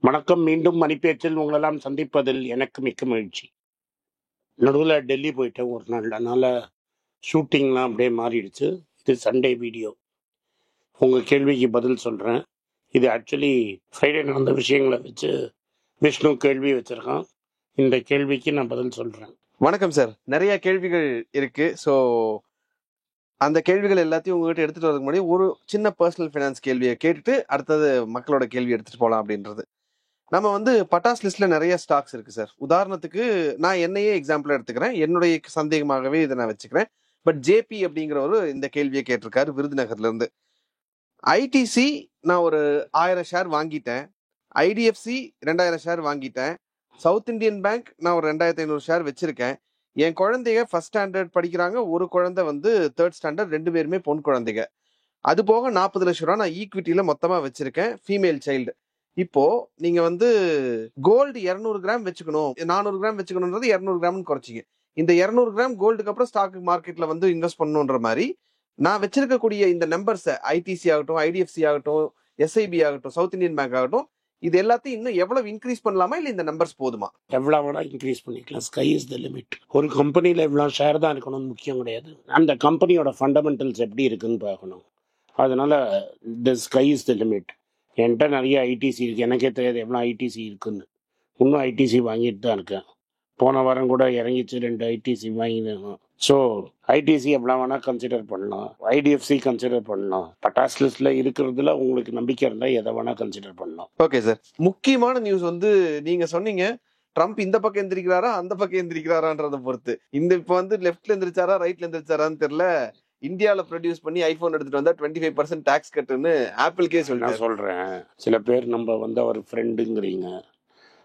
வணக்கம். மீண்டும் மணிப்பேச்சில் உங்களெல்லாம் சந்திப்பதில் எனக்கு மிக்க மகிழ்ச்சி. நடுவில் டெல்லி போயிட்டேன் ஒரு நாள். அதனால் ஷூட்டிங்லாம் அப்படியே மாறிடுச்சு. இது சண்டே வீடியோ. உங்கள் கேள்விக்கு பதில் சொல்கிறேன். இது ஆக்சுவலி ஃப்ரைடே நடந்த விஷயங்களை வச்சு விஷ்ணு கேள்வி வச்சுருக்கான். இந்த கேள்விக்கு நான் பதில் சொல்கிறேன். வணக்கம் சார். நிறைய கேள்விகள் இருக்கு. ஸோ அந்த கேள்விகள் எல்லாத்தையும் உங்ககிட்ட எடுத்துட்டு வரதுக்கு முன்னாடி ஒரு சின்ன பர்சனல் ஃபைனான்ஸ் கேள்வியை கேட்டுட்டு அடுத்தது மக்களோட கேள்வி எடுத்துட்டு போகலாம் அப்படின்றது. நம்ம பட்டாஸ் லிஸ்ட்ல நிறைய ஸ்டாக்ஸ் இருக்கு சார். உதாரணத்துக்கு நான் என்னையே எக்ஸாம்பிள் எடுத்துக்கிறேன். என்னுடைய சந்தேகமாகவே இதை நான் வச்சுக்கிறேன். பட் ஜேபி அப்படிங்கிறவரு இந்த கேள்வியை கேட்டிருக்காரு விருதுநகர்ல இருந்து. ஐடிசி நான் ஒரு 1000 ஷேர் வாங்கிட்டேன். ஐடிஎஃப்சி 2000 ஷேர் வாங்கிட்டேன். சவுத் இந்தியன் பேங்க் நான் ஒரு 2500 ஷேர் வச்சிருக்கேன். என் குழந்தைங்க ஃபர்ஸ்ட் ஸ்டாண்டர்ட் படிக்கிறாங்க. ஒரு குழந்தை தேர்ட் ஸ்டாண்டர்ட், 2 பேருமே பொன் குழந்தைங்க. அது போக 40 லட்சம் ரூபா நான் ஈக்விட்டியில மொத்தமா வச்சிருக்கேன், ஃபீமேல் சைல்டு. இப்போ நீங்க கோல்டு 200 கிராம் வச்சுக்கணும், 400 கிராம் வச்சுக்கணும்ன்றது 200 கிராம்னு குறைச்சிங்க. இந்த 200 கிராம் கோல்டுக்கு அப்புறம் ஸ்டாக் மார்க்கெட்ல இன்வெஸ்ட் பண்ணணுன்ற மாதிரி நான் வச்சிருக்கக்கூடிய இந்த நம்பர்ஸை ஐடிசி ஆகட்டும், ஐடிஎஃப்சி ஆகட்டும், எஸ்ஐபி ஆகட்டும், சவுத் இந்தியன் பேங்க் ஆகட்டும், இது எல்லாத்தையும் இன்னும் எவ்வளவு இன்க்ரீஸ் பண்ணலாமா, இல்லை இந்த நம்பர்ஸ் போதுமா? எவ்வளோ வேணா இன்க்ரீஸ் பண்ணிக்கலாம். Sky is the limit. ஒரு கம்பெனியில் எவ்வளோ ஷேர் தான் இருக்கணும்னு முக்கியம் கிடையாது. அந்த கம்பெனியோட ஃபண்டமெண்டல்ஸ் எப்படி இருக்குன்னு பார்க்கணும். அதனால the sky is the limit. என்கிட்ட நிறைய ஐடிசி இருக்குது. எனக்கே தெரியாது எவ்வளோ ஐடிசி இருக்குன்னு. இன்னும் ஐடிசி வாங்கிட்டு தான் இருக்கேன். போன வாரம் கூட இறங்கிச்சு 2 ஐடிசி வாங்கினேன். ஸோ ஐடிசி எவ்வளோ வேணால் கன்சிடர் பண்ணலாம். ஐடிஎஃப்சி கன்சிடர் பண்ணலாம். பட்டாஸ் லிஸ்ட்ல இருக்கிறதுல உங்களுக்கு நம்பிக்கை இருந்தால் எதை வேணால் கன்சிடர் பண்ணலாம். Okay sir. முக்கியமான நியூஸ் நீங்க சொன்னீங்க, ட்ரம்ப் இந்த பக்கம் எந்திரிக்கிறாரா அந்த பக்கம் எந்திரிக்கிறாரான்றதை பொறுத்து. இப்போ லெஃப்ட்ல எந்திரிச்சாரா ரைட்ல எந்திரிச்சாரான்னு தெரியல. இந்தியாவில ப்ரொடியூஸ் பண்ணி ஐபோன் எடுத்துட்டு வந்தா 25% டாக்ஸ் கட்டுன்னு ஆப்பிள்கே நான் சொல்றேன். சில பேர் நம்ம அவர் ஃப்ரெண்டுங்கிறீங்க,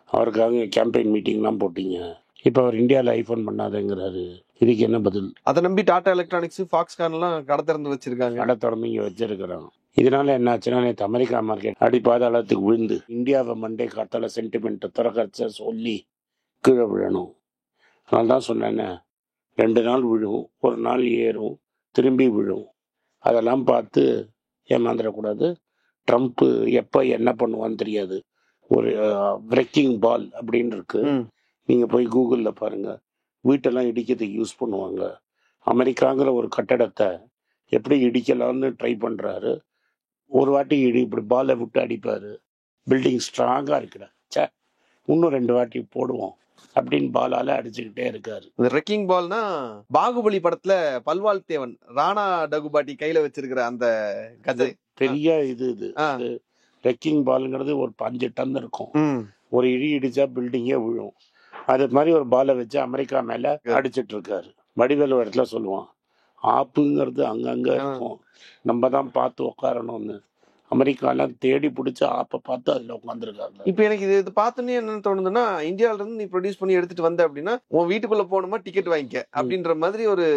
அவருக்காக கேம்பெயின் மீட்டிங்லாம் போட்டீங்க. இப்போ அவர் இந்தியாவில் ஐபோன் பண்ணாதேங்கிறாரு. இதுக்கு என்ன பதில்? அதை நம்பி டாடா எலக்ட்ரானிக்ஸ், ஃபாக்ஸ்கான்லாம் கடை திறந்து வச்சிருக்காங்க. கடை திறந்து இங்கே வச்சிருக்கிறாங்க. இதனால என்ன ஆச்சுன்னா, நேற்று அமெரிக்கா மார்க்கெட் அடிப்பாதாளத்துக்கு விழுந்து இந்தியாவை மண்டே காத்தால சென்டிமெண்ட்டை திறக்கச்ச சொல்லி கீழே விழணும். அதனால தான் சொன்னேன்னு, 2 நாள் விழும், ஒரு நாள் ஏறும், திரும்பி விழும். அதெல்லாம் பார்த்து ஏமாந்துடக்கூடாது. ட்ரம்ப்பு எப்போ என்ன பண்ணுவான்னு தெரியாது. ஒரு பிரேக்கிங் பால் அப்படின்னு இருக்கு. நீங்கள் போய் கூகுளில் பாருங்கள். வீட்டெல்லாம் இடிக்கிறதுக்கு யூஸ் பண்ணுவாங்க. அமெரிக்காங்கிற ஒரு கட்டடத்தை எப்படி இடிக்கலாம்னு ட்ரை பண்ணுறாரு. ஒரு வாட்டி இப்படி பாலை விட்டு அடிப்பார். பில்டிங் ஸ்ட்ராங்காக இருக்குடா, சே இன்னும் 2 வாட்டி போடுவோம் அப்படின்னு பாலால அடிச்சுக்கிட்டே இருக்காரு. இந்த ரெக்கிங் பால்னா பாகுபலி படத்துல பல்வால் தேவன் ராணா டகுபாட்டி கையில வச்சிருக்கிற அந்த கதை பெரிய இது ரெக்கிங் பாலுங்கிறது ஒரு 5 டன் இருக்கும். ஒரு இடி இடிச்சா பில்டிங்கே விழும். அது மாதிரி ஒரு பாலை வச்சு அமெரிக்கா மேல அடிச்சிட்டு இருக்காரு. வடிவேலு இடத்துல சொல்லுவான், ஆப்புங்கிறது அங்கங்க இருக்கும், நம்ம தான் பார்த்து உட்காரணும்னு. அமெரிக்காலாம் தேடி பிடிச்சி ஆப்பை பார்த்து அதுல உட்காந்துருக்காங்க. இப்போ எனக்கு இது பார்த்தோன்னே என்ன தோணுதுன்னா, இந்தியாவில இருந்து நீ ப்ரொடியூஸ் பண்ணி எடுத்துட்டு வந்த அப்படின்னா உன் வீட்டுக்குள்ள போகணுமா டிக்கெட் வாங்கிக்க அப்படின்ற மாதிரி ஒரு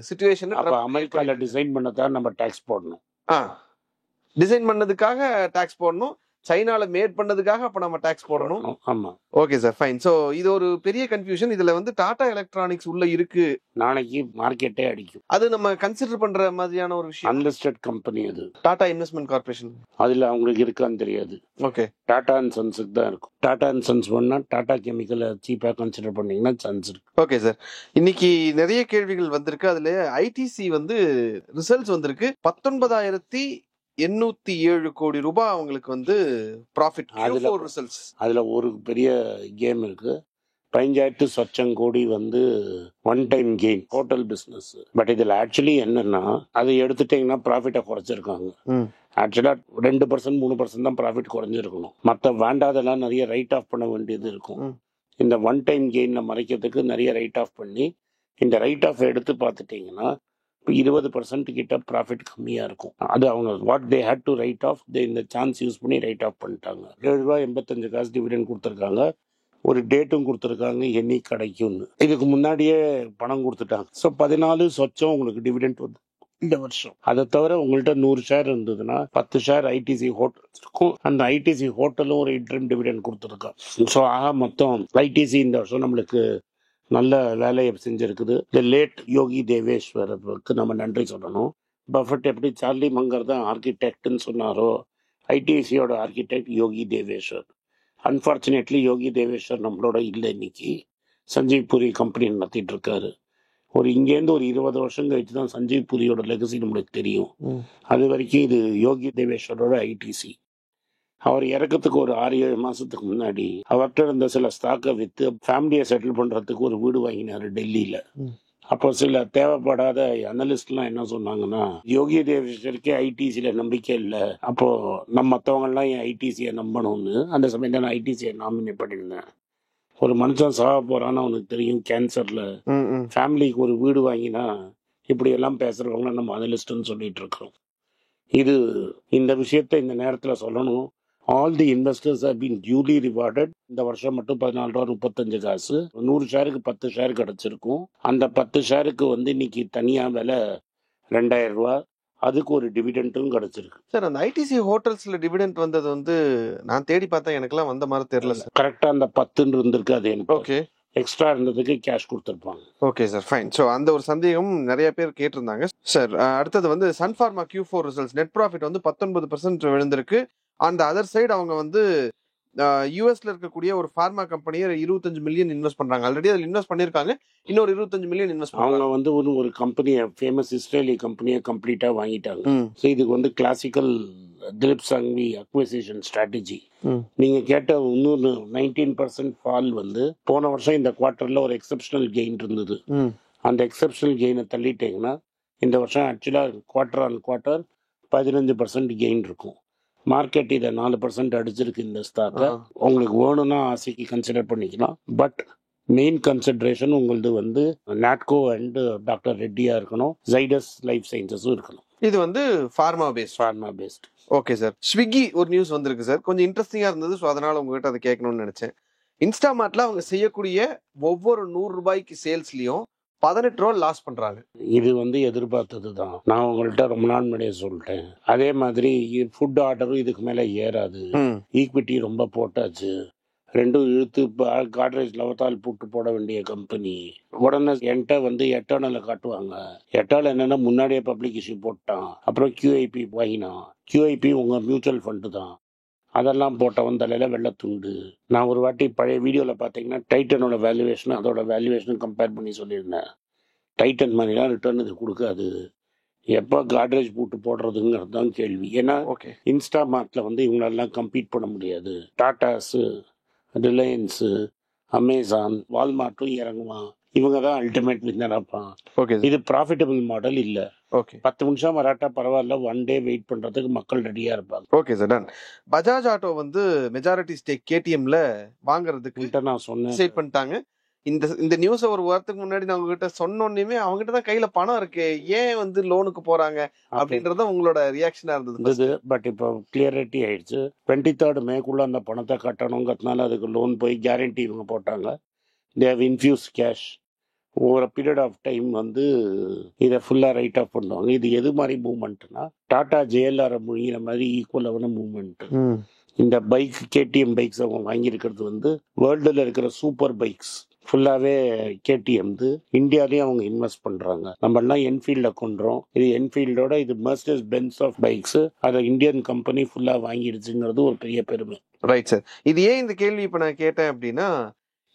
சிச்சுவேஷன். அப்ப அமெரிக்கால டிசைன் பண்ணதான் நம்ம டாக்ஸ் போடணும். டிசைன் பண்ணதுக்காக டாக்ஸ் போடணும். சைனால மேட் பண்ணதுக்காக அப்ப நம்ம டாக்ஸ் போடணும். ஆமா. Okay sir, fine. சோ இது ஒரு பெரிய கன்ஃபியூஷன். இதுல டாடா எலக்ட்ரானிக்ஸ் உள்ள இருக்கு. நாளைக்கு மார்க்கெட்டே அடிக்கும். அது நம்ம கன்சிடர் பண்ற மாதிரியான ஒரு விஷயம். அன்லிஸ்டட் கம்பெனி அது. டாடா இன்வெஸ்ட்மெண்ட் கார்பரேஷன் அதுல அவங்களுக்கு இருக்கான்னு தெரியாது. ஓகே, டாடா அண்ட் சன்ஸுக்கு தான் இருக்கும். டாடா அண்ட் சன்ஸ் பண்ணா டாடா கெமிக்கலை சீப்பா கன்சிடர் பண்ணீங்கன்னா சன்ஸ் இருக்கு. Okay sir. இன்னைக்கு நிறைய கேள்விகள் வந்திருக்கு. அதுல ஐடிசி ரிசல்ட்ஸ் வந்திருக்கு. 19,807 கோடி ரூபாய் அவங்களுக்கு ப்ராஃபிட். அதுல ஒரு பெரிய கேம் இருக்கு. 15,000 சொச்சம் கோடி one time gain total business. But இதுல ஆக்சுவலி என்னன்னா, அதை எடுத்துட்டீங்கன்னா ப்ராஃபிட்டை குறைச்சிருக்காங்க. ஆக்சுவலா 2% 3% தான் ப்ராஃபிட் குறைஞ்சிருக்கணும். மற்ற வேண்டாதெல்லாம் நிறைய ரைட் ஆஃப் பண்ண வேண்டியது இருக்கும். இந்த ஒன் டைம் கெயின்ல மறைக்கிறதுக்கு நிறைய ரைட் ஆஃப் பண்ணி, இந்த ரைட் ஆஃப் எடுத்து பார்த்துட்டீங்கன்னா 20% கிட்ட ப்ராஃபிட் கம்மியாக இருக்கும். அது அவங்க what they had to write off, இந்த சான்ஸ் யூஸ் பண்ணி ரைட் ஆஃப் பண்ணிட்டாங்க. ₹7.85 டிவிடெண்ட் கொடுத்துருக்காங்க. ஒரு டேட்டும் கொடுத்துருக்காங்க என்னி கிடைக்கும்னு. இதுக்கு முன்னாடியே பணம் கொடுத்துட்டாங்க. ஸோ 14 சொச்சம் உங்களுக்கு டிவிடெண்ட் இந்த வருஷம். அதை தவிர உங்கள்கிட்ட 100 ஷேர் இருந்ததுன்னா 10 ஷேர் ஐடிசி ஹோட்டல் இருக்கும். அந்த ஐடிசி ஹோட்டலும் ஒரு இன்ட்ரம் டிவிடெண்ட் கொடுத்துருக்காங்க. ஸோ ஆக மொத்தம் ஐடிசி இந்த வருஷம் நம்மளுக்கு நல்ல வேலையை செஞ்சிருக்குது. இந்த லேட் யோகி தேவேஸ்வருக்கு நம்ம நன்றி சொல்லணும். பஃபட் எப்படி சார்லி மங்கர் தான் ஆர்கிடெக்ட்னு சொன்னாரோ, ஐடிசியோட ஆர்கிடெக்ட் யோகி தேவேஸ்வர். அன்ஃபார்ச்சுனேட்லி யோகி தேவேஸ்வர் நம்மளோட இல்லை இன்னைக்கு. சஞ்சீவ் பூரி கம்பெனி நடத்திட்டு இருக்காரு. இங்கேருந்து ஒரு 20 வருஷம் கழிச்சு தான் சஞ்சீவ் பூரியோட லெகசி நம்மளுக்கு தெரியும். அது வரைக்கும் இது யோகி தேவேஸ்வரோட ஐடிசி. அவர் இறக்கத்துக்கு ஒரு 6-7 மாசத்துக்கு முன்னாடி அவர்கிட்ட இருந்த சில ஸ்டாக்கை விற்று ஃபேமிலியை செட்டில் பண்றதுக்கு ஒரு வீடு வாங்கினாரு டெல்லியில. அப்போ சில தேவைப்படாத அனலிஸ்ட்லாம் என்ன சொன்னாங்கன்னா, யோகி தேவேஸ்வருக்கே ஐடிசியில நம்பிக்கை இல்லை, அப்போ நம்ம மற்றவங்கலாம் என் ஐடிசியை நம்பணும்னு. அந்த சமயத்தில் நான் ஐடிசியை நாமினேட் பண்ணியிருந்தேன். ஒரு மனுஷன் சாக போறான்னு அவனுக்கு தெரியும் கேன்சர்ல, ஃபேமிலிக்கு ஒரு வீடு வாங்கினா இப்படி எல்லாம் பேசுறவங்கள நம்ம அனலிஸ்ட்னு சொல்லிட்டு இருக்கிறோம். இந்த விஷயத்தை இந்த நேரத்தில் சொல்லணும். All the investors have been duly rewarded. இந்த வருஷம் மட்டும் 14 ரூபா 35 காசு. 100 ஷேருக்கு 10 ஷேர் கிடைச்சிருக்கும். அந்த 10 ஷேருக்கு இன்னைக்கு தனியா விலை 2000 ரூபா. அதுக்கு ஒரு டிவிடெண்டும் கிடைச்சிருக்கு. சார், அந்த ஐடிசி ஹோட்டல்ஸ்ல டிவிடெண்ட் வந்தது நான் தேடி பார்த்தா எனக்கெல்லாம் வந்த மாதிரி தெரியல சார். கரெக்டா அந்த 10 இருந்திருக்கு. அது எனக்கு ஓகே, எக்ஸ்ட்ரா இருந்ததுக்கு கேஷ் கொடுத்துருப்பாங்க. Okay sir, fine. ஸோ அந்த ஒரு சந்தேகம் நிறைய பேர் கேட்டிருந்தாங்க சார். அடுத்தது Sun Pharma Q4 results. Net profit 19% விழுந்திருக்கு. அந்த அதர் சைடு அவங்க யூஎஸ்ல இருக்கக்கூடிய ஒரு ஃபார்மா கம்பெனியை 25 மில்லியன் இன்வெஸ்ட் பண்றாங்க. ஆல்ரெடி அதில் இன்வெஸ்ட் பண்ணிருக்காங்க. இன்னொரு 25 மில்லியன் இன்வெஸ்ட் அவங்க ஒரு கம்பெனியை, ஃபேமஸ் இஸ்ரேலி கம்பெனியை கம்ப்ளீட்டா வாங்கிட்டாங்க. ஸோ இதுக்கு classical Dilip Shanghvi acquisition strategy. நீங்க கேட்ட இன்னொரு 19% ஃபால் போன வருஷம் இந்த குவார்டர்ல ஒரு எக்ஸப்ஷனல் கெயின் இருந்தது. அந்த எக்ஸப்ஷனல் கெயினை தள்ளிட்டீங்கன்னா இந்த வருஷம் ஆக்சுவலா குவார்டர் ஆன் குவார்டர் 15% கெயின் இருக்கும். மார்க்கெட் இதை 4% அடிச்சிருக்கு இந்த ஸ்டாக்கை. உங்களுக்கு வேணும்னா ஆசைக்கு கன்சிடர் பண்ணிக்கலாம். பட் மெயின் கன்சிடரேஷன் உங்களது நாட்கோ அண்ட் டாக்டர் ரெட்டியா இருக்கணும். ஜைடஸ் லைஃப் சயின்சஸும் இருக்கணும். இது pharma based. Okay sir. Swiggy ஒரு நியூஸ் வந்திருக்கு சார், கொஞ்சம் இன்ட்ரெஸ்டிங்கா இருந்தது. ஸோ அதனால உங்ககிட்ட அதை கேட்கணும்னு நினைச்சேன். இன்ஸ்டாமார்ட்ல அவங்க செய்யக்கூடிய ஒவ்வொரு 100 ரூபாய்க்கு சேல்ஸ்லயும் 18 ரூபா லாஸ் பண்றாங்க. இது எதிர்பார்த்தது தான். நான் உங்கள்கிட்ட ரொம்ப நாள் முன்னாடியே சொல்லிட்டேன். அதே மாதிரி ஃபுட் ஆர்டரும் இதுக்கு மேல ஏறாது. ஈக்விட்டி ரொம்ப போட்டாச்சு. ரெண்டும் இழுத்து காட்ரேஜ் லவத்தால் போட்டு போட வேண்டிய கம்பெனி. உடனே என்கிட்ட எட்டர்னலை காட்டுவாங்க. எட்டர்னல் என்னன்னா முன்னாடியே பப்ளிக் இஷ்யூ போட்டான், அப்புறம் QIP வாங்கினான். QIP உங்க மியூச்சுவல் ஃபண்டு தான். அதெல்லாம் போட்டவன் தலையில வெள்ளத்துண்டு. நான் ஒரு வாட்டி பழைய வீடியோவில் பார்த்தீங்கன்னா டைட்டனோட வேல்யூவேஷன் அதோட வேல்யூவேஷன் கம்பேர் பண்ணி சொல்லியிருந்தேன். டைட்டன் மாதிரிலாம் ரிட்டர்ன் இது கொடுக்காது. எப்போ காட்ரேஜ் போட்டு போடுறதுங்கிறது தான் கேள்வி. ஏன்னா இன்ஸ்டாமார்ட்ல இவங்களெல்லாம் கம்பீட் பண்ண முடியாது. டாட்டாஸு, ரிலையன்ஸு, அமேசான், வால்மார்ட்டும் இறங்குவான். இவங்க தான் அல்டிமேட் வின்னராப்பான். இது ப்ராஃபிட்டபிள் மாடல் இல்ல. 10 நிமிஷம் வராட்டா பரவாயில்ல, 1 டே வெயிட் பண்றதுக்கு மக்கள் ரெடியா இருப்பாங்க. Okay sir, done. Bajaj auto majority stake KTMல வாங்குறதுக்கு நான் சொன்னேன், டிசைட் பண்ணிட்டாங்க. இந்த நியூஸ் ஒரு வாரத்துக்கு முன்னாடி நான் உங்ககிட்ட சொன்னோன்னே அவங்ககிட்ட தான் கையில பணம் இருக்கு, ஏன் லோனுக்கு போறாங்க அப்படின்றத உங்களோட ரியாக்ஷனா இருந்தது. பட் இப்போ கிளியரிட்டி ஆயிடுச்சு. 23rd மேக்குள்ள அந்த பணத்தை கட்டணுங்கிறதுனால அதுக்கு லோன் போய் கேரண்டி இவங்க போட்டாங்க. They have infused cash. Over period of time இதை ஃபுல்லா ரைட் ஆஃப் பண்ணுவாங்க. இது எது மாதிரி மூவ்மெண்ட்னா டாடா JLR முழுகிற மாதிரி ஈக்குவலான மூவ்மெண்ட். இந்த பைக் KTM பைக்ஸ் அவங்க வாங்கியிருக்கிறது வேர்ல்டுல இருக்கிற சூப்பர் பைக்ஸ் ஃபுல்லாவே KTM. இந்தியாலேயும் அவங்க இன்வெஸ்ட் பண்றாங்க. நம்ம எல்லாம் என்ஃபீல்ட கொண்டுறோம். இது என்ஃபீல்டோட இது மெர்சிடிஸ் பென்ஸ் ஆஃப் பைக்ஸ். அதை இந்தியன் கம்பெனி ஃபுல்லா வாங்கிடுச்சுங்கிறது ஒரு பெரிய பெருமை. Right sir. இது ஏன் இந்த கேள்வி இப்ப நான் கேட்டேன் அப்படின்னா,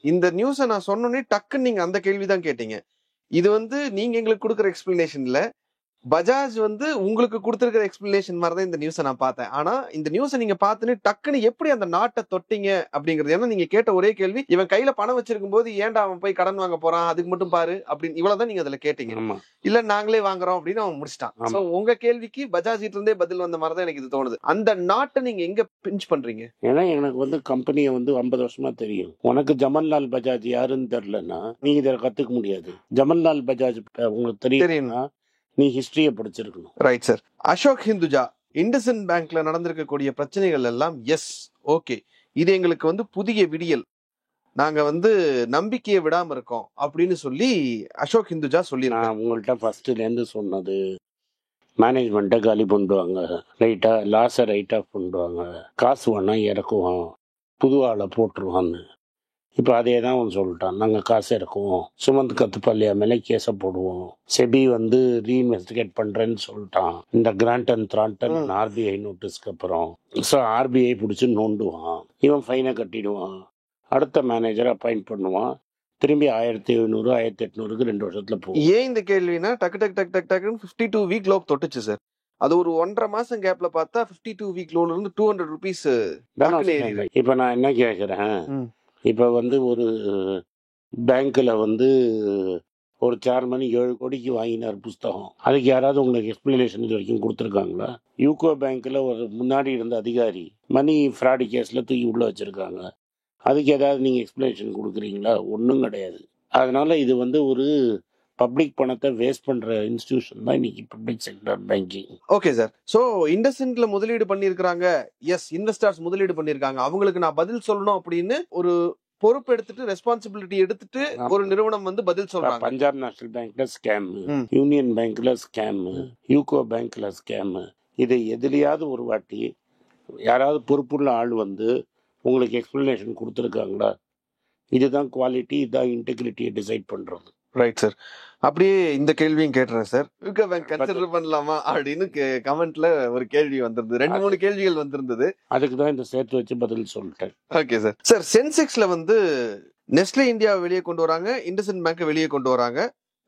இந்த நியூஸை நான் சொன்னோன்னே டக்குன்னு நீங்க அந்த கேள்விதான் கேட்டீங்க. இது நீங்க எங்களுக்கு கொடுக்குற எக்ஸ்பிளனேஷன்ல பஜாஜ் உங்களுக்கு கொடுத்திருக்கிற எக்ஸ்பிளனேஷன் மாதிரி தான் இந்த நியூஸை நான் பார்த்தேன். ஆனா இந்த நியூஸை நீங்க பார்த்துன்னு டக்குன்னு எப்படி அந்த நாட்டை தொட்டீங்க அப்படிங்கிறது. ஏன்னா நீங்க கேட்ட ஒரே கேள்வி, இவன் கையில பணம் வச்சிருக்கும் போது ஏன்டா அவன் போய் கடன் வாங்க போறான், அதுக்கு மட்டும் பாரு அப்படின்னு இவ்வளவுதான் நீங்க அதுல கேட்டீங்க. இல்ல நாங்களே வாங்குறோம் அப்படின்னு அவன் முடிச்சிட்டான். சோ உங்க கேள்விக்கு பஜாஜ் கிட்ட இருந்தே பதில் வந்த மாதிரி தான் எனக்கு இது தோணுது. அந்த நாட்டை நீங்க எங்க பிஞ்ச் பண்றீங்க? ஏன்னா எனக்கு கம்பெனியை 50 வருஷமா தெரியும். உனக்கு ஜமன்லால் பஜாஜ் யாருன்னு தெரியலன்னா நீங்க இதை கத்துக்க முடியாது. ஜமன்லால் பஜாஜ் உங்களுக்கு தெரியும்னா நீ ஹிஸ்டரியை படிச்சிருக்கணும். Right sir. அசோக் ஹிந்துஜா, இண்டஸ்இண்ட் பேங்க்ல நடந்திருக்கக்கூடிய பிரச்சனைகள் எல்லாம் எஸ் ஓகே, இது எங்களுக்கு புதிய விடியல், நாங்க நம்பிக்கையை விடாம இருக்கோம் அப்படின்னு சொல்லி அசோக் ஹிந்துஜா சொல்லிருக்காங்க. உங்கள்கிட்ட ஃபர்ஸ்ட்ல இருந்து சொன்னது மேனேஜ்மெண்ட்டை காலி பண்ணுவாங்க, ரைட்டா லாஸை ரைட் ஆஃப் பண்ணுவாங்க, காசு வேணா இறக்குவோம், புது ஆளை போட்டுருவான்னு. இப்போ அதே தான் அவன் சொல்லிட்டான், நாங்கள் காசு இறக்குவோம், சுமந்த் கத்துப்பள்ளியா மேலே கேஸை போடுவோம், செபி ரீஇன்வெஸ்டிகேட் பண்ணுறேன்னு சொல்லிட்டான். இந்த கிராண்டன் த்ராண்டன் RBI நோட்டீஸ்க்கு அப்புறம் ஸோ RBI பிடிச்சி நோண்டுவான். இவன் ஃபைனை கட்டிடுவான், அடுத்த மேனேஜரை அப்பாயிண்ட் பண்ணுவான், திரும்பி 1700 1800க்கு 2 வருஷத்துல போகும். ஏன் இந்த கேள்வினா டக்கு டக்கு டக்கு டக்கு டக்குன்னு 52 வீக் லோன் தொட்டுச்சு சார். அது ஒரு 1.5 மாசம் கேப்ல பார்த்தா 52 வீக் லோன்ல இருந்து 200 ருபீஸ். இப்ப நான் என்ன கேட்கிறேன், இப்ப வந்து ஒரு பேங்க்ல வந்து ஒரு சேர்மன் 7 கோடிக்கு வாங்கினார் புஸ்தகம். அதுக்கு யாராவது உங்களுக்கு எக்ஸ்பிளனேஷன் இது வரைக்கும் கொடுத்துருக்காங்களா? யூகோ பேங்க்ல ஒரு முன்னாடி இருந்த அதிகாரி மணி ஃப்ராடு கேஸ்ல தூக்கி உள்ள வச்சிருக்காங்க. அதுக்கு ஏதாவது நீங்க எக்ஸ்பிளனேஷன் கொடுக்குறீங்களா? ஒன்றும் கிடையாது. அதனால இது வந்து ஒரு பப்ளிக் பணத்தை வேஸ்ட் பண்ற இன்ஸ்டிடியூஷன் தான் இன்னைக்கு public sector banking. Okay sir. So இண்டஸ்இண்ட்ல முதலீடு பண்ணிருக்காங்க, எஸ் இன்வெஸ்டர்ஸ் முதலீடு பண்ணிருக்காங்க, அவங்களுக்கு நான் பதில் சொல்லணும் அப்படின்னு ஒரு பொறுப்பு எடுத்துட்டு ரெஸ்பான்சிபிலிட்டி எடுத்துட்டு ஒரு நிறுவனம் வந்து பதில் சொல்றாங்க. பஞ்சாப் நேஷனல் பேங்க்ல ஸ்கேம், யூனியன் பேங்க்ல ஸ்கேம், யூகோ பேங்க்ல ஸ்கேம். இதை எதுலையாவது ஒரு வாட்டி யாராவது பொறுப்புள்ள ஆள் வந்து உங்களுக்கு எக்ஸ்பிளனேஷன் கொடுத்துருக்காங்களா? இதுதான் குவாலிட்டி, இதுதான் இன்டெகிரிட்டியை டிசைட் பண்றது. Right sir. அப்படியே இந்த கேள்வியும் கேட்டுறேன் சார். யூகோ பேங்க் கன்சிடர் பண்ணலாமா அப்படின்னு கமெண்ட்ல ஒரு கேள்வி வந்திருந்தது, 2-3 கேள்விகள் வந்திருந்தது. அதுக்கு தான் இந்த சேர்த்து வச்சு பதில் சொல்லிட்டேன். Okay sir. சார் சென்செக்ஸ்ல வந்து நெஸ்லே இந்தியாவை வெளியே கொண்டு வராங்க, இண்டஸ்இண்ட் பேங்கை வெளியே கொண்டு வராங்க,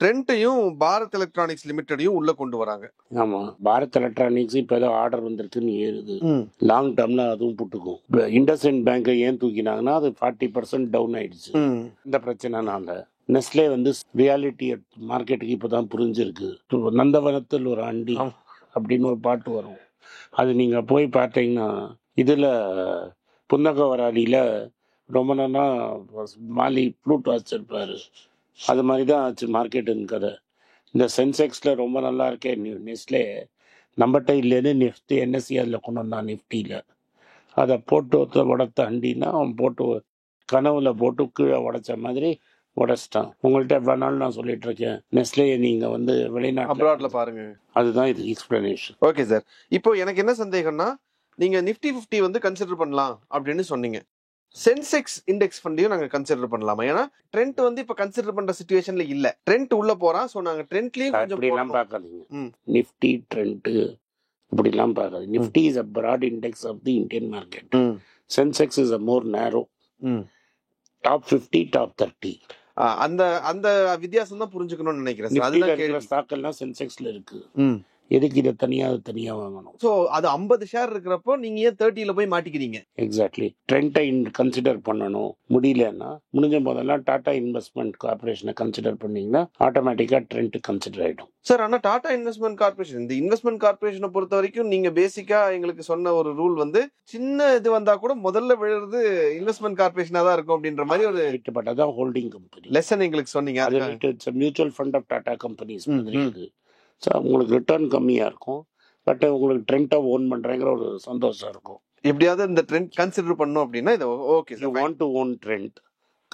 ட்ரெண்ட்டையும் பாரத் எலக்ட்ரானிக்ஸ் லிமிடெடையும் உள்ள கொண்டு வராங்க. ஆமா, பாரத் எலக்ட்ரானிக்ஸ் இப்ப ஏதோ ஆர்டர் வந்திருக்குன்னு ஏறுது. லாங் டேர்ம்ல அதுவும் புட்டுக்கும். இண்டஸ்இண்ட் பேங்கை ஏன் தூக்கினாங்கன்னா அது 40% டவுன் ஆயிடுச்சு இந்த பிரச்சனைனால. நெஸ்லே வந்து ரியாலிட்டி மார்க்கெட்டுக்கு இப்பதான் புரிஞ்சிருக்கு. நந்தவனத்தில் ஒரு ஆண்டி அப்படின்னு ஒரு பாட்டு வரும், அது நீங்க போய் பார்த்தீங்கன்னா இதுல புன்னகவராலியில ரொம்ப நாளா மாலி ஃப்ளூட் வாசிச்சிருப்பாரு. அது மாதிரி தான் ஆச்சு மார்க்கெட்டுன்னு கதை. இந்த சென்செக்ஸில் ரொம்ப நல்லா இருக்கே நெஸ்லே, நம்மகிட்ட இல்லைன்னு நிஃப்டி என்எஸ்சி அதில் கொண்டு வந்தான். நிஃப்டியில் அதை போட்டு உடத்த அண்டினா அவன் போட்டு கனவுல போட்டு கீழே உடைச்ச மாதிரி உடைச்சிட்டான். உங்கள்கிட்ட எவ்வளோ நாள் நான் சொல்லிட்டு இருக்கேன், நெஸ்லேயே நீங்கள் வந்து வெளிநாட்டில் பாருங்க. அதுதான் இது எக்ஸ்பிளனேஷன். Okay sir. இப்போ எனக்கு என்ன சந்தேகம்னா, நீங்கள் நிஃப்டி 50 வந்து கன்சிடர் பண்ணலாம் அப்படின்னு சொன்னீங்க, சென்செக்ஸ் இண்டெக்ஸ் ஃபண்டையும் நாங்க கன்சிடர் பண்ணலாமா? ஏன்னா ட்ரெண்ட் வந்து இப்ப கன்சிடர் பண்ற சிச்சுவேஷன்ல இல்ல, ட்ரெண்ட் உள்ள போறான். சோ நாங்க ட்ரெண்ட்லயும் கொஞ்சம் இப்படிலாம் பார்க்காதீங்க. நிஃப்டி ட்ரெண்ட் இப்படிலாம் பார்க்காதீங்க. Nifty is a broad index of the Indian market. Sensex is a more narrow. Top 50, top 30. அந்த அந்த வித்தியாசம் தான் புரிஞ்சுக்கணும்னு நினைக்கிறேன் சார். அதுதான் கேள்வி. ஸ்டாக்கெல்லாம் சென்செக்ஸ்ல இருக்கு, எதுக்கு இதை தனியா வாங்கணும்? சோ அது 50 ஷேர் இருக்கிறப்போ நீங்க ஏன் 30ல போய் மாட்டிக்கிறீங்க? எக்ஸாக்ட்லி. ட்ரெண்டை கன்சிடர் பண்ணணும். முடியலன்னா முடிஞ்ச போதெல்லாம் டாடா இன்வெஸ்ட்மெண்ட் கார்பரேஷனை கன்சிடர் பண்ணீங்கன்னா ஆட்டோமேட்டிக்கா ட்ரெண்ட் கன்சிடர் ஆயிடும் சார். ஆனா டாடா இன்வெஸ்ட்மெண்ட் கார்பரேஷன், இந்த இன்வெஸ்ட்மெண்ட் கார்பரேஷனை பொறுத்த வரைக்கும் நீங்க பேசிக்கா எங்களுக்கு சொன்ன ஒரு ரூல் வந்து, சின்ன இது வந்தா கூட முதல்ல விழுறது இன்வெஸ்ட்மெண்ட் கார்பரேஷனா தான் இருக்கும் அப்படின்ற மாதிரி ஒரு அதான் ஹோல்டிங் கம்பெனி லெசன் எங்களுக்கு சொன்னீங்க. அது mutual fund of Tata companies மாதிரி. ஸோ உங்களுக்கு ரிட்டர்ன் கம்மியாக இருக்கும், பட் உங்களுக்கு ட்ரெண்டை ஓன் பண்ணுறேங்கிற ஒரு சந்தோஷம் இருக்கும். எப்படியாவது இந்த ட்ரெண்ட் கன்சிடர் பண்ணணும் அப்படின்னா இது okay sir. Want to own trend,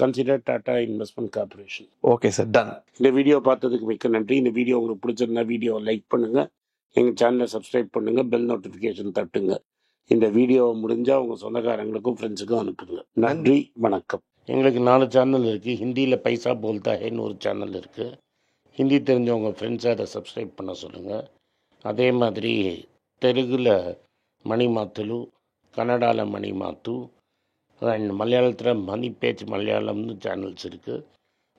consider Tata Investment Corporation. Okay sir, done. இந்த வீடியோ பார்த்ததுக்கு மிக்க நன்றி. இந்த வீடியோ உங்களுக்கு பிடிச்சிருந்தா வீடியோ லைக் பண்ணுங்க, எங்கள் சேனலை சப்ஸ்கிரைப் பண்ணுங்க, பெல் நோட்டிஃபிகேஷன் தட்டுங்க. இந்த வீடியோவை முடிஞ்சால் உங்கள் சொந்தக்காரங்களுக்கும் ஃப்ரெண்ட்ஸுக்கும் அனுப்புங்க. நன்றி, வணக்கம். எங்களுக்கு 4 சேனல் இருக்குது. ஹிந்தியில் பைசா போல்தா ஹேன்னு ஒரு சேனல் இருக்குது. ஹிந்தி தெரிஞ்சவங்க ஃப்ரெண்ட்ஸை அதை சப்ஸ்கிரைப் பண்ண சொல்லுங்கள். அதே மாதிரி தெலுங்கில் மணி மாத்துலு, கன்னடாவில் மணி மாத்து, அண்ட் மலையாளத்தில் மணி பேச்சு மலையாளம்னு சேனல்ஸ் இருக்குது.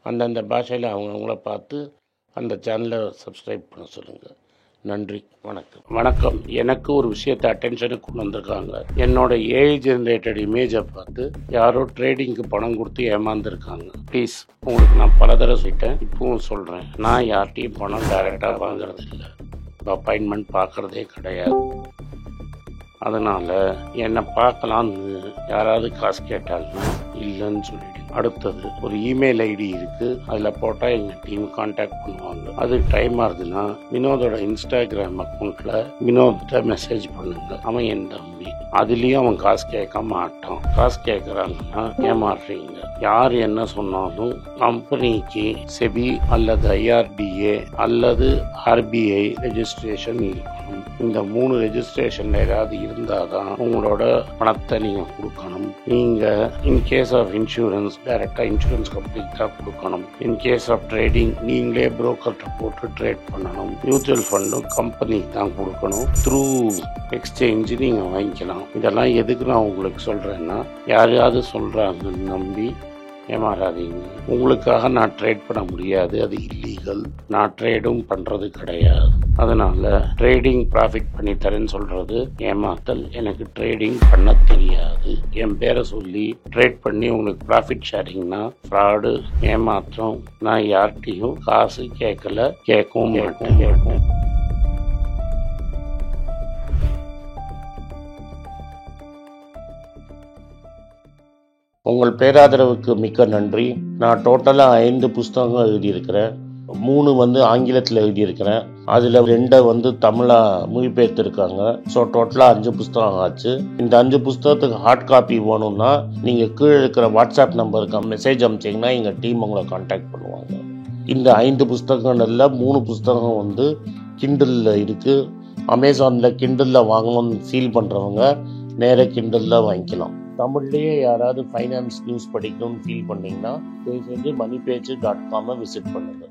அந்தந்த பாஷையில் அவங்கவுங்கள பார்த்து அந்த சேனலை சப்ஸ்கிரைப் பண்ண சொல்லுங்கள். நன்றி, வணக்கம். வணக்கம். எனக்கு ஒரு விஷயத்தை அட்டென்ஷனுக்கு கொண்டு வந்திருக்காங்க. என்னோட ஏஐ ஜென்ரேட்டட் இமேஜை பார்த்து யாரோ ட்ரேடிங்க்கு பணம் கொடுத்து ஏமாந்துருக்காங்க. ப்ளீஸ், உங்களுக்கு நான் பல தடவை சொல்லிட்டேன், இப்பவும் சொல்கிறேன், நான் யார்கிட்டையும் பணம் டைரெக்டாக வாங்குறது இல்லை, அப்பாயின்மெண்ட் பார்க்குறதே கிடையாது. அதனால் என்னை பார்க்கலான்னு யாராவது காசு கேட்டாங்கன்னா இல்லைன்னு சொல்லிடு. அடுத்தது ஒரு இமெயில் ஐடி இருக்குது, அதில் போட்டால் எங்கள் டீம் கான்டாக்ட் பண்ணுவாங்க. அது டைம் ஆகுதுன்னா வினோதோட இன்ஸ்டாகிராம் அக்கௌண்ட்டில் வினோத்தை மெசேஜ் பண்ணுங்க. அவன் என் தம்பி, அதுலேயும் அவன் காசு கேட்க மாட்டான். காசு கேட்குறாங்கன்னா ஏமாறுறீங்க. யார் என்ன சொன்னாலும் கம்பெனிக்கு செபி அல்லது IRDA அல்லது RBI ரெஜிஸ்ட்ரேஷன் இருக்கணும். கொடுக்கணும். இந்த 3 ரெஜிஸ்ட்ரேஷன்ல ஏதாவது இருந்தால் தான் உங்களோட பணத்தை நீங்கள் கொடுக்கணும். நீங்கள் இன் கேஸ் ஆஃப் இன்சூரன்ஸ் டைரெக்டாக இன்சூரன்ஸ் கம்பெனிக்கு தான் கொடுக்கணும். இன் கேஸ் ஆஃப் ட்ரேடிங் நீங்களே புரோக்கர்கிட்ட போட்டு ட்ரேட் பண்ணணும். மியூச்சுவல் ஃபண்டும் கம்பெனிக்கு தான் கொடுக்கணும். த்ரூ எக்ஸ்சேஞ்சு நீங்கள் வாங்கிக்கலாம். இதெல்லாம் எதுக்கு நான் உங்களுக்கு சொல்கிறேன்னா, யாரையாவது சொல்கிறாங்கன்னு நம்பி ஏமாறாதீங்க. உங்களுக்காக நான் ட்ரேட் பண்ண முடியாது, அது இல்லீகல். நான் ட்ரேடும் பண்ணுறது கிடையாது. அதனால் ட்ரேடிங் ப்ராஃபிட் பண்ணி தரேன்னு சொல்கிறது ஏமாத்தல். எனக்கு ட்ரேடிங் பண்ண தெரியாது. என் பேரை சொல்லி ட்ரேட் பண்ணி உங்களுக்கு ப்ராஃபிட் ஷேரிங்னா ஃப்ராடு, ஏமாற்றம். நான் யார்கிட்டையும் காசு கேட்கல, கேட்கவும் மாட்டேன். உங்கள் பேராதரவுக்கு மிக்க நன்றி. நான் டோட்டலாக 5 புஸ்தகங்கள் எழுதியிருக்கிறேன். 3 வந்து ஆங்கிலத்தில் எழுதியிருக்கிறேன். அதில் 2 தமிழாக மொழிபெயர்த்துருக்காங்க. ஸோ டோட்டலாக 5 புஸ்தகம் ஆச்சு. இந்த 5 புஸ்தகத்துக்கு ஹார்ட் காப்பி வேணும்னா நீங்கள் கீழே இருக்கிற வாட்ஸ்அப் நம்பருக்கு மெசேஜ் அனுப்பிச்சிங்கன்னா எங்கள் டீம் உங்களை கான்டாக்ட் பண்ணுவாங்க. இந்த 5 புஸ்தகங்களில் 3 புஸ்தகம் கிண்டலில் இருக்குது. அமேசானில் கிண்டலில் வாங்கணும்னு ஃபீல் பண்ணுறவங்க நேராக கிண்டலில் வாங்கிக்கலாம். தமிழ்லேயே யாராவது ஃபைனான்ஸ் நியூஸ் படிக்கணும்னு ஃபீல் பண்ணிங்கன்னா தயவுசெஞ்சு moneypage.com விசிட் பண்ணுங்கள்.